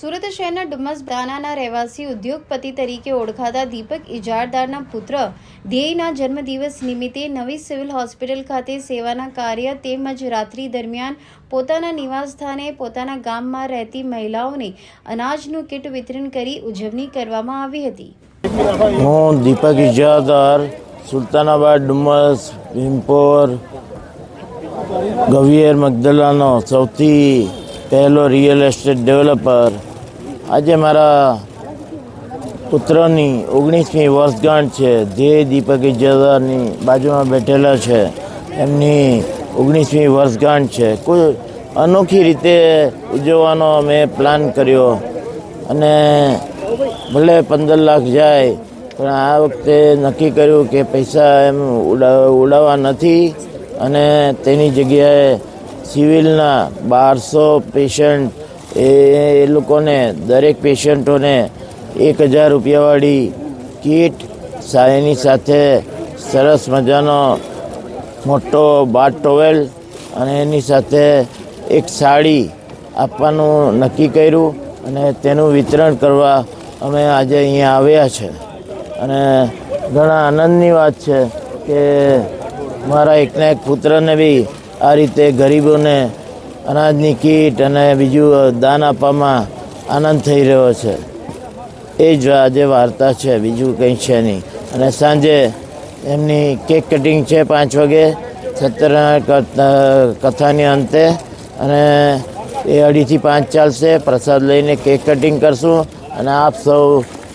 સુરત શહેરના ડુમસ દાનાના રહેવાસી ઉદ્યોગપતિ તરીકે ઓળખાતા દીપક ઇજારદારના પુત્ર ધ્યેયના જન્મદિવસ નિમિત્તે નવી સિવિલ હોસ્પિટલ ખાતે સેવાના કાર્ય તેમજ રાત્રિ દરમિયાન પોતાના નિવાસસ્થાને પોતાના ગામમાં રહેતી મહિલાઓને અનાજનું કીટ વિતરણ કરી ઉજવણી કરવામાં આવી હતી। હું દીપક ઇજારદાર સુલતાનાબાદ ડુમસ ભીમપોર ગવિયર મગદલાનો સૌથી પહેલો રિયલ એસ્ટેટ ડેવલપર આજે મારા પુત્રની 19મી વર્ષગાંઠ છે। ધ્યેય દીપક ઇજારદારની બાજુમાં બેઠેલા છે, એમની 19મી વર્ષગાંઠ છે। કોઈ અનોખી રીતે ઉજવવાનો મેં પ્લાન કર્યો અને ભલે 15 લાખ જાય પણ આ વખતે નક્કી કર્યું કે પૈસા એમ ઉડાવવા નથી અને તેની જગ્યાએ સિવિલના 1200 પેશન્ટ એ લોકોને દરેક પેશન્ટોને 1000 રૂપિયાવાળી કીટ એની સાથે સરસ મજાનો મોટો બાથ ટોવેલ અને એની સાથે એક સાડી આપવાનું નક્કી કર્યું અને તેનું વિતરણ કરવા અમે આજે અહીંયા આવ્યા છે। અને ઘણા આનંદની વાત છે કે મારા એકના એક પુત્રને બી આ રીતે ગરીબોને અનાજની કીટ અને બીજું દાન આપવામાં આનંદ થઈ રહ્યો છે। એ જ આજે વાર્તા છે, બીજું કંઈ છે નહીં। અને સાંજે એમની કેક કટિંગ છે 5 વાગે સત્યનારાયણ કથાની અંતે અને એ 2:30 થી 5 ચાલશે। પ્રસાદ લઈને કેક કટિંગ કરશું અને આપ સૌ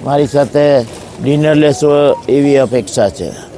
મારી સાથે ડિનર લેશો એવી અપેક્ષા છે।